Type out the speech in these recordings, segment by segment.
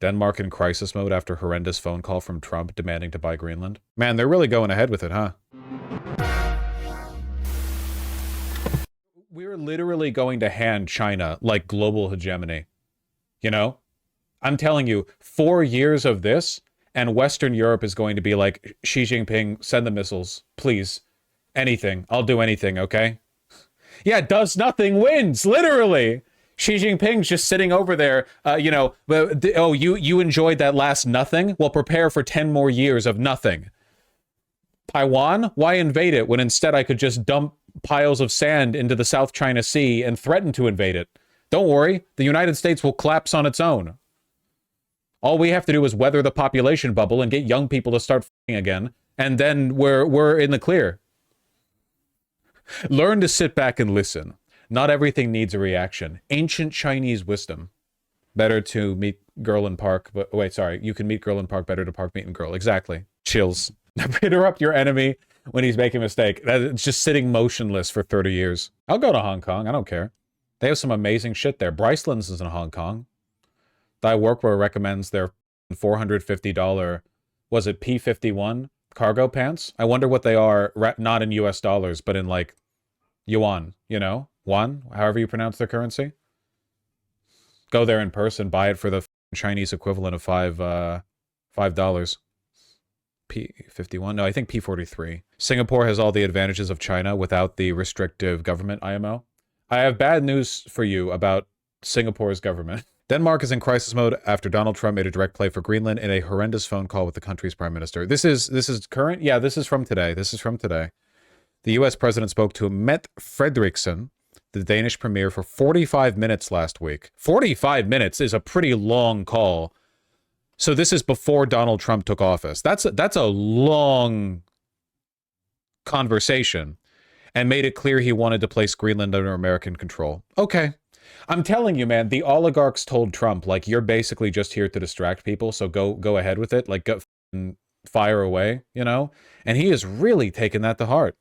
Denmark in crisis mode after horrendous phone call from Trump demanding to buy Greenland. Man, they're really going ahead with it, huh? We're literally going to hand China, like, global hegemony. You know? I'm telling you, 4 years of this, and Western Europe is going to be like, Xi Jinping, send the missiles, please. Anything. I'll do anything, okay? Yeah, does nothing wins, literally. Xi Jinping's just sitting over there, you enjoyed that last nothing? Well, prepare for 10 more years of nothing. Taiwan? Why invade it when instead I could just dump piles of sand into the South China Sea and threaten to invade it? Don't worry, the United States will collapse on its own. All we have to do is weather the population bubble and get young people to start f***ing again, and then we're in the clear. Learn to sit back and listen. Not everything needs a reaction. Ancient Chinese wisdom. Better to meet girl in park, but wait, sorry. You can meet girl in park, better to park meet in girl. Exactly. Chills. Never interrupt your enemy when he's making a mistake. It's just sitting motionless for 30 years. I'll go to Hong Kong. I don't care. They have some amazing shit there. Bryceland's is in Hong Kong. Thy Workwear recommends their $450, was it P51 cargo pants? I wonder what they are, not in US dollars, but in like yuan, you know? Won, however you pronounce their currency. Go there in person, buy it for the Chinese equivalent of $5. P51? No, I think P43. Singapore has all the advantages of China without the restrictive government, IMO. I have bad news for you about Singapore's government. Denmark is in crisis mode after Donald Trump made a direct play for Greenland in a horrendous phone call with the country's prime minister. This is current? Yeah, this is from today. This is from today. The US president spoke to Mette Frederiksen, the Danish premier, for 45 minutes last week. 45 minutes is a pretty long call. So this is before Donald Trump took office. That's a long conversation, and made it clear he wanted to place Greenland under American control. Okay. I'm telling you, man, the oligarchs told Trump, like, you're basically just here to distract people, so go ahead with it. Like, go fire away, you know? And he has really taken that to heart.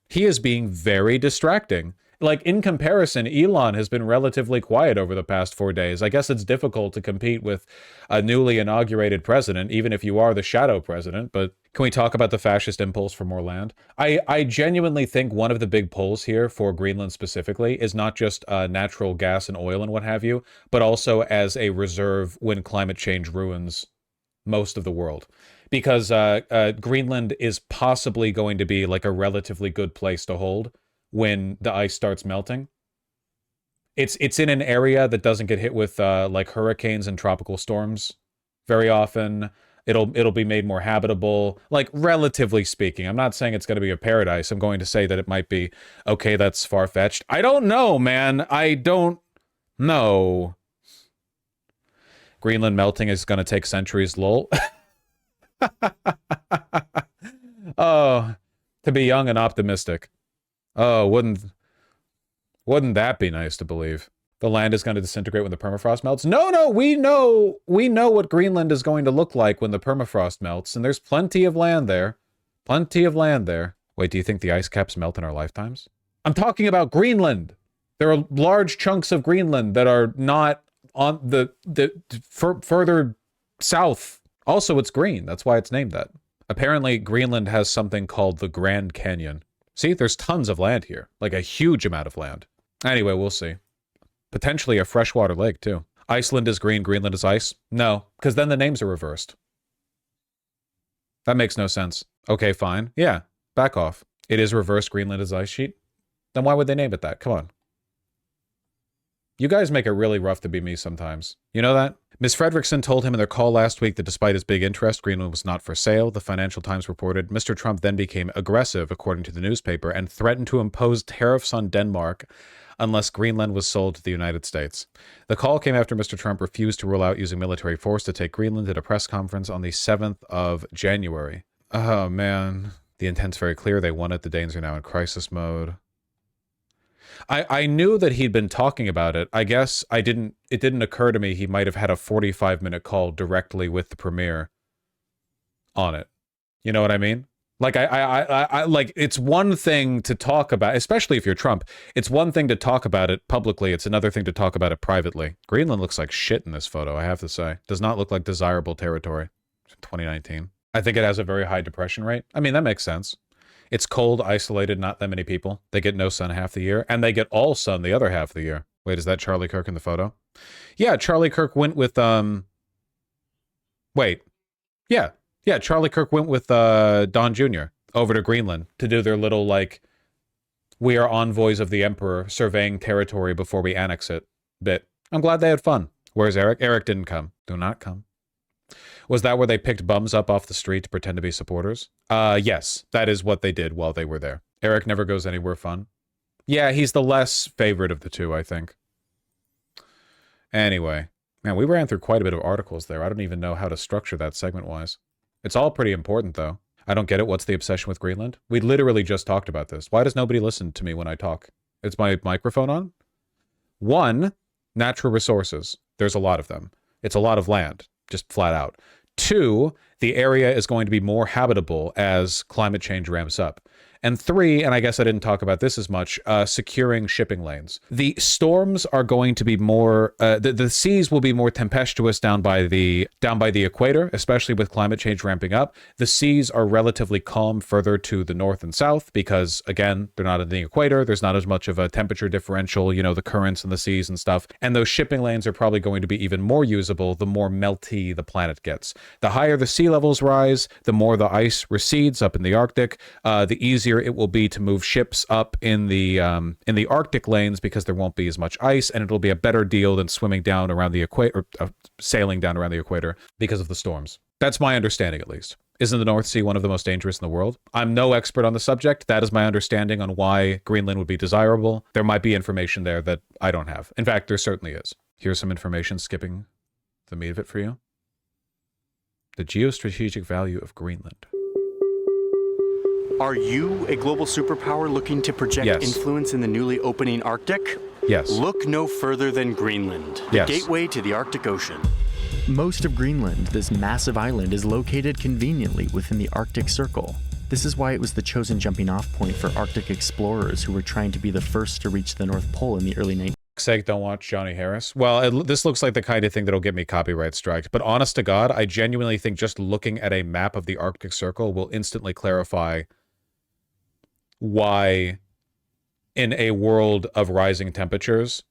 He is being very distracting. Like, in comparison, Elon has been relatively quiet over the past 4 days. I guess it's difficult to compete with a newly inaugurated president, even if you are the shadow president. But can we talk about the fascist impulse for more land? I genuinely think one of the big pulls here for Greenland specifically is not just natural gas and oil and what have you, but also as a reserve when climate change ruins most of the world. Because Greenland is possibly going to be like a relatively good place to hold when the ice starts melting. It's in an area that doesn't get hit with like hurricanes and tropical storms very often. It'll be made more habitable, like, relatively speaking. I'm not saying it's going to be a paradise. I'm going to say that it might be. Okay, that's far-fetched. I don't know, man. I don't know. Greenland melting is going to take centuries, lol. Oh, to be young and optimistic. Oh, wouldn't that be nice to believe? The land is going to disintegrate when the permafrost melts? No, we know what Greenland is going to look like when the permafrost melts, and there's plenty of land there. Plenty of land there. Wait, do you think the ice caps melt in our lifetimes? I'm talking about Greenland. There are large chunks of Greenland that are not on the further south. Also, it's green. That's why it's named that. Apparently, Greenland has something called the Grand Canyon. See, there's tons of land here, like a huge amount of land. Anyway, we'll see. Potentially a freshwater lake, too. Iceland is green, Greenland is ice? No, because then the names are reversed. That makes no sense. Okay, fine. Yeah, back off. It is reversed, Greenland is ice sheet? Then why would they name it that? Come on. You guys make it really rough to be me sometimes. You know that? Ms. Fredrickson told him in their call last week that despite his big interest, Greenland was not for sale. The Financial Times reported Mr. Trump then became aggressive, according to the newspaper, and threatened to impose tariffs on Denmark unless Greenland was sold to the United States. The call came after Mr. Trump refused to rule out using military force to take Greenland at a press conference on the 7th of January. Oh, man. The intent's very clear. They won it. The Danes are now in crisis mode. I knew that he'd been talking about it. I guess it didn't occur to me he might have had a 45-minute call directly with the premier on it. You know what I mean? Like like it's one thing to talk about, especially if you're Trump. It's one thing to talk about it publicly. It's another thing to talk about it privately. Greenland looks like shit in this photo, I have to say. Does not look like desirable territory. 2019. I think it has a very high depression rate. I mean, that makes sense. It's cold, isolated, not that many people. They get no sun half the year, and they get all sun the other half of the year. Wait, is that Charlie Kirk in the photo? Yeah, Charlie Kirk went with wait. Yeah. Yeah, Charlie Kirk went with Don Jr. over to Greenland to do their little, like, we are envoys of the Emperor surveying territory before we annex it bit. I'm glad they had fun. Where's Eric? Eric didn't come. Do not come. Was that where they picked bums up off the street to pretend to be supporters? Yes, that is what they did while they were there. Eric never goes anywhere fun. Yeah, he's the less favorite of the two, I think. Anyway, man, we ran through quite a bit of articles there. I don't even know how to structure that segment-wise. It's all pretty important, though. I don't get it. What's the obsession with Greenland? We literally just talked about this. Why does nobody listen to me when I talk? Is my microphone on? 1, natural resources. There's a lot of them. It's a lot of land, just flat out. 2, the area is going to be more habitable as climate change ramps up. And 3, and I guess I didn't talk about this as much, securing shipping lanes. The storms are going to be more, the seas will be more tempestuous down by the equator, especially with climate change ramping up. The seas are relatively calm further to the north and south because, again, they're not in the equator. There's not as much of a temperature differential, you know, the currents and the seas and stuff. And those shipping lanes are probably going to be even more usable the more melty the planet gets. The higher the sea levels rise, the more the ice recedes up in the Arctic, the easier it will be to move ships up in the Arctic lanes because there won't be as much ice, and it'll be a better deal than swimming down around the equator, sailing down around the equator because of the storms. That's my understanding, at least. Isn't the North Sea one of the most dangerous in the world? I'm no expert on the subject. That is my understanding on why Greenland would be desirable. There might be information there that I don't have. In fact, there certainly is. Here's some information skipping the meat of it for you. The geostrategic value of Greenland. Are you a global superpower looking to project influence in the newly opening Arctic? Yes. Look no further than Greenland, the gateway to the Arctic Ocean. Most of Greenland, this massive island, is located conveniently within the Arctic Circle. This is why it was the chosen jumping-off point for Arctic explorers who were trying to be the first to reach the North Pole in the early 19th. Sake, don't watch Johnny Harris. Well, this looks like the kind of thing that'll get me copyright striked. But honest to God, I genuinely think just looking at a map of the Arctic Circle will instantly clarify why in a world of rising temperatures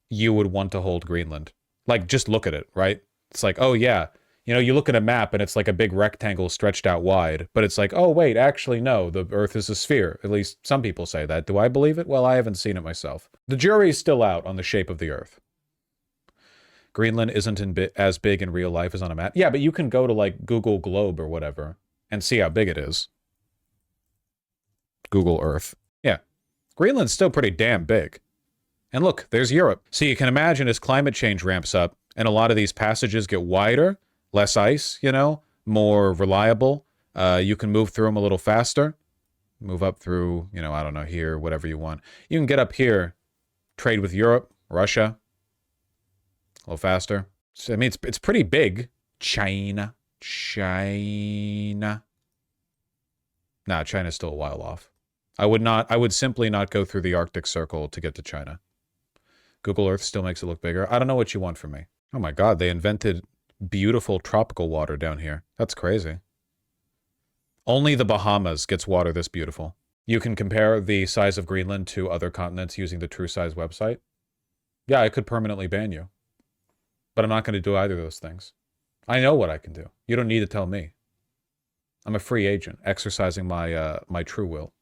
you would want to hold Greenland. Like, just look at it, right? It's like, oh yeah, you know, you look at a map and it's like a big rectangle stretched out wide, but it's like, oh wait, actually no, the Earth is a sphere. At least some people say that. Do I believe it? Well, I haven't seen it myself. The jury's still out on the shape of the Earth. Greenland isn't as big in real life as on a map. Yeah, but you can go to like Google Globe or whatever and see how big it is. Google Earth. Yeah. Greenland's still pretty damn big. And look, there's Europe. So you can imagine as climate change ramps up and a lot of these passages get wider, less ice, you know, more reliable, you can move through them a little faster. Move up through, you know, I don't know, here, whatever you want. You can get up here, trade with Europe, Russia, a little faster. So, I mean, it's pretty big. China. Nah, China's still a while off. I would simply not go through the Arctic Circle to get to China. Google Earth still makes it look bigger. I don't know what you want from me. Oh my God, they invented beautiful tropical water down here. That's crazy. Only the Bahamas gets water this beautiful. You can compare the size of Greenland to other continents using the True Size website. Yeah, I could permanently ban you. But I'm not going to do either of those things. I know what I can do. You don't need to tell me. I'm a free agent, exercising my true will.